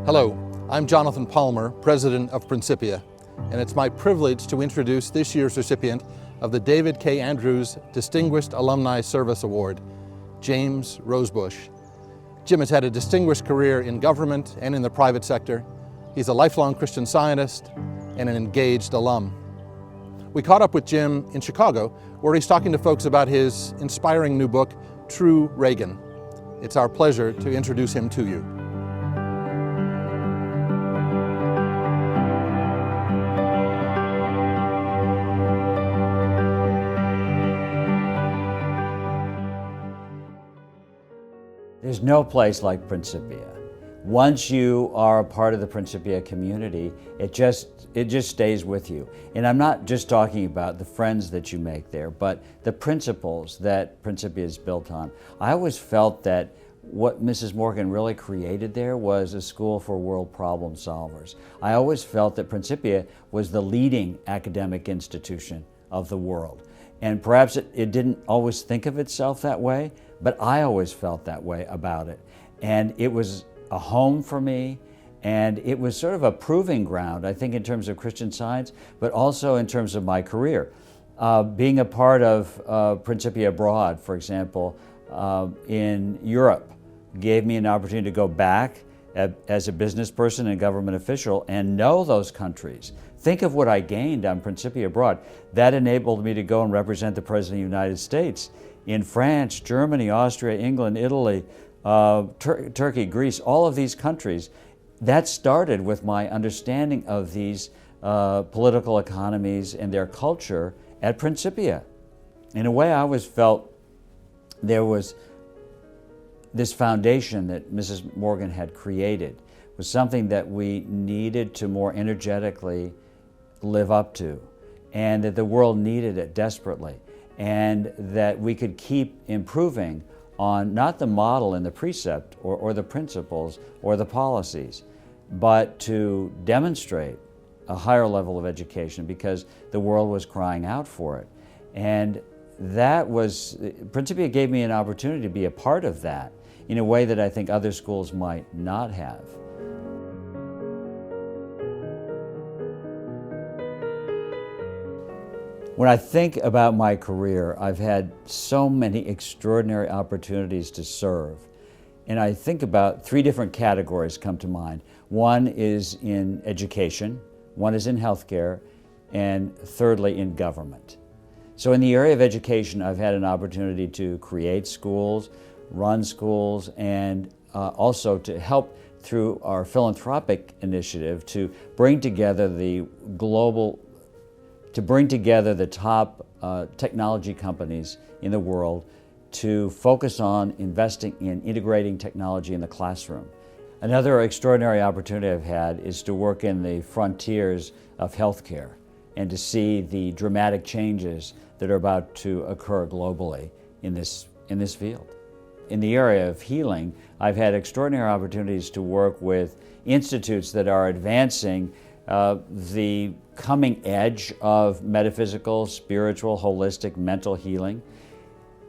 Hello, I'm Jonathan Palmer, President of Principia, and it's my privilege to introduce this year's recipient of the David K. Andrews Distinguished Alumni Service Award, James Rosebush. Jim has had a distinguished career in government and in the private sector. He's a lifelong Christian Scientist and an engaged alum. We caught up with Jim in Chicago, where he's talking to folks about his inspiring new book, True Reagan. It's our pleasure to introduce him to you. There's no place like Principia. Once you are a part of the Principia community, it just stays with you. And I'm not just talking about the friends that you make there, but the principles that Principia is built on. I always felt that what Mrs. Morgan really created there was a school for world problem solvers. I always felt that Principia was the leading academic institution of the world. And perhaps it didn't always think of itself that way, but I always felt that way about it. And it was a home for me, and it was sort of a proving ground, I think, in terms of Christian Science, but also in terms of my career. Being a part of Principia Abroad, for example, in Europe, gave me an opportunity to go back as a business person and government official and know those countries. Think of what I gained on Principia Abroad. That enabled me to go and represent the President of the United States in France, Germany, Austria, England, Italy, Turkey, Greece, all of these countries. That started with my understanding of these political economies and their culture at Principia. In a way, I always felt there was this foundation that Mrs. Morgan had created was something that we needed to more energetically live up to, and that the world needed it desperately, and that we could keep improving on not the model and the precept or the principles or the policies, but to demonstrate a higher level of education because the world was crying out for it. And that was, Principia gave me an opportunity to be a part of that in a way that I think other schools might not have. When I think about my career, I've had so many extraordinary opportunities to serve. And I think about three different categories come to mind. One is in education, one is in healthcare, and thirdly in government. So in the area of education, I've had an opportunity to create schools, run schools, and also to help through our philanthropic initiative to bring together the top technology companies in the world to focus on investing in integrating technology in the classroom. Another extraordinary opportunity I've had is to work in the frontiers of healthcare and to see the dramatic changes that are about to occur globally in this field. In the area of healing, I've had extraordinary opportunities to work with institutes that are advancing the coming edge of metaphysical, spiritual, holistic, mental healing,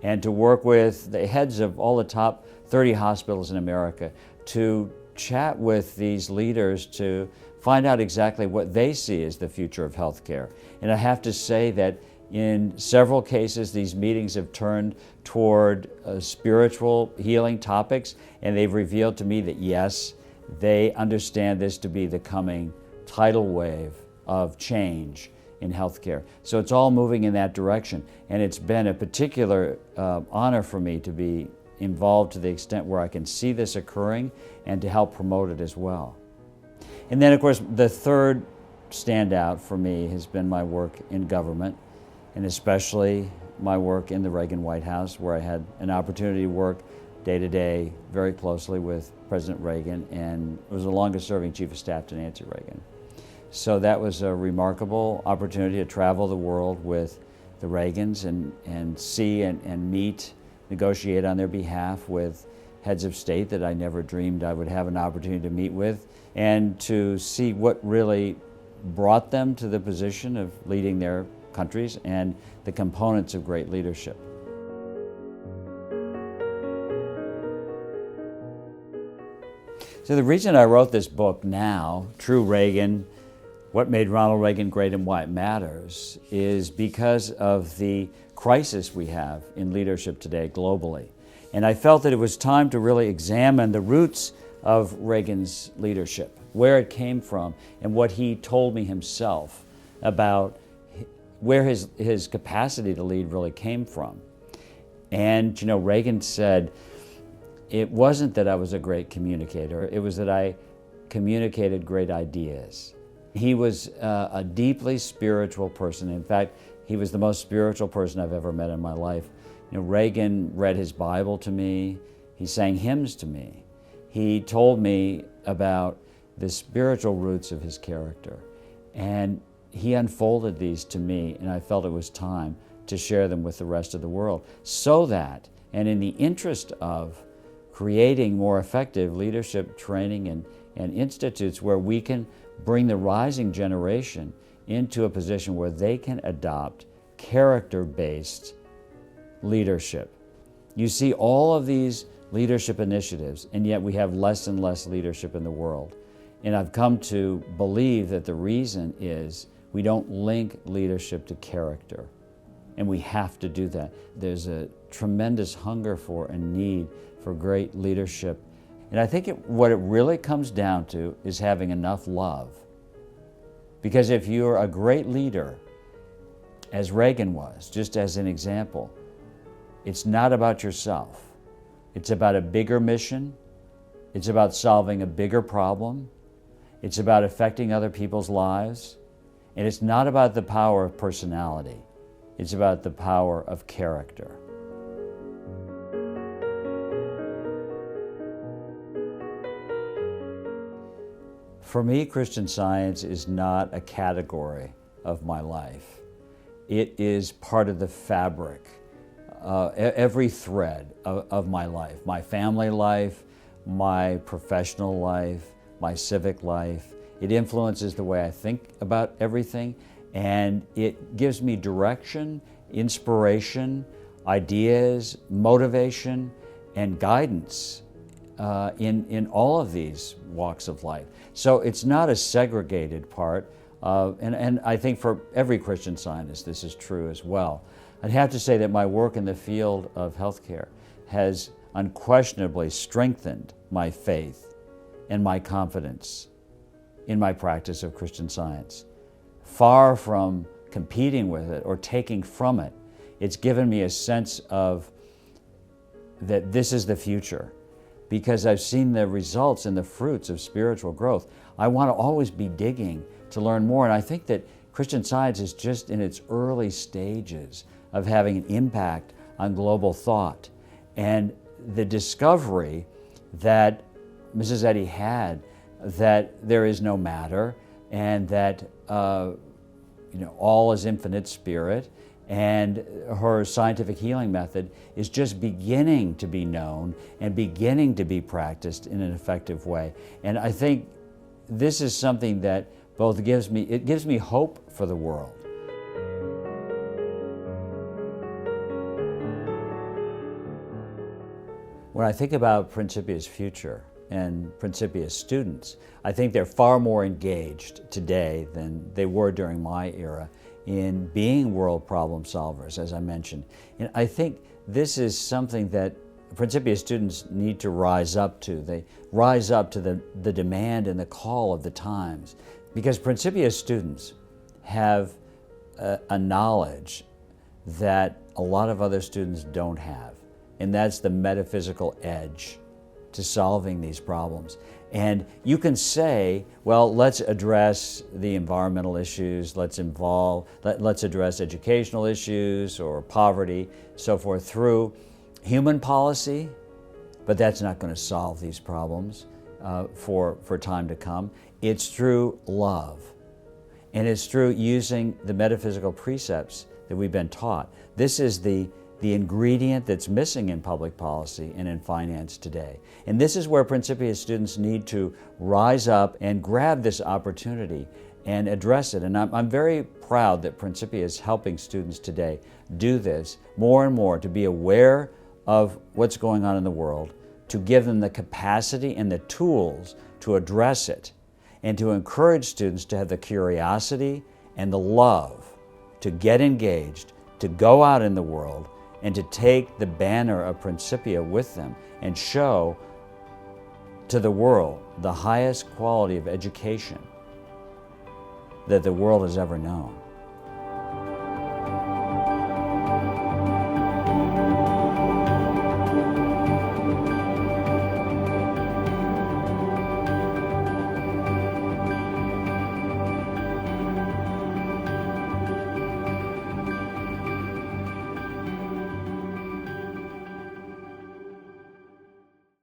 and to work with the heads of all the top 30 hospitals in America to chat with these leaders to find out exactly what they see as the future of healthcare. And I have to say that in several cases, these meetings have turned toward spiritual healing topics, and they've revealed to me that yes, they understand this to be the coming tidal wave of change in healthcare. So it's all moving in that direction, and it's been a particular honor for me to be involved to the extent where I can see this occurring and to help promote it as well. And then, of course, the third standout for me has been my work in government, and especially my work in the Reagan White House, where I had an opportunity to work day to day very closely with President Reagan, and was the longest serving Chief of Staff to Nancy Reagan. So that was a remarkable opportunity to travel the world with the Reagans and see and meet, negotiate on their behalf with heads of state that I never dreamed I would have an opportunity to meet with, and to see what really brought them to the position of leading their countries and the components of great leadership. So the reason I wrote this book now, True Reagan, What Made Ronald Reagan Great and Why It Matters, is because of the crisis we have in leadership today globally. And I felt that it was time to really examine the roots of Reagan's leadership, where it came from, and what he told me himself about where his capacity to lead really came from. And, Reagan said, it wasn't that I was a great communicator, it was that I communicated great ideas. He was a deeply spiritual person. In fact, he was the most spiritual person I've ever met in my life. Reagan read his Bible to me, he sang hymns to me. He told me about the spiritual roots of his character. And he unfolded these to me, and I felt it was time to share them with the rest of the world, so that, and in the interest of creating more effective leadership training and institutes where we can bring the rising generation into a position where they can adopt character-based leadership. You see all of these leadership initiatives, and yet we have less and less leadership in the world. And I've come to believe that the reason is we don't link leadership to character. And we have to do that. There's a tremendous hunger for and need for great leadership. And I think what it really comes down to is having enough love. Because if you're a great leader, as Reagan was, just as an example, it's not about yourself. It's about a bigger mission. It's about solving a bigger problem. It's about affecting other people's lives. And it's not about the power of personality. It's about the power of character. For me, Christian Science is not a category of my life. It is part of the fabric, every thread of my life, my family life, my professional life, my civic life. It influences the way I think about everything, and it gives me direction, inspiration, ideas, motivation, and guidance in all of these walks of life. So it's not a segregated part, and I think for every Christian Scientist this is true as well. I'd have to say that my work in the field of healthcare has unquestionably strengthened my faith and my confidence in my practice of Christian Science. Far from competing with it or taking from it, it's given me a sense of that this is the future, because I've seen the results and the fruits of spiritual growth. I want to always be digging to learn more, and I think that Christian Science is just in its early stages of having an impact on global thought. And the discovery that Mrs. Eddy had, that there is no matter, and that all is infinite spirit, and her scientific healing method is just beginning to be known and beginning to be practiced in an effective way. And I think this is something that both gives me hope for the world. When I think about Principia's future and Principia's students, I think they're far more engaged today than they were during my era in being world problem solvers, as I mentioned. And I think this is something that Principia students need to rise up to. They rise up to the demand and the call of the times, because Principia students have a knowledge that a lot of other students don't have, and that's the metaphysical edge to solving these problems. And you can say, well, let's address the environmental issues, let's address educational issues or poverty, so forth, through human policy, but that's not going to solve these problems for time to come. It's through love, and it's through using the metaphysical precepts that we've been taught. This is the ingredient that's missing in public policy and in finance today. And this is where Principia students need to rise up and grab this opportunity and address it. And I'm very proud that Principia is helping students today do this more and more, to be aware of what's going on in the world, to give them the capacity and the tools to address it, and to encourage students to have the curiosity and the love to get engaged, to go out in the world, and to take the banner of Principia with them and show to the world the highest quality of education that the world has ever known.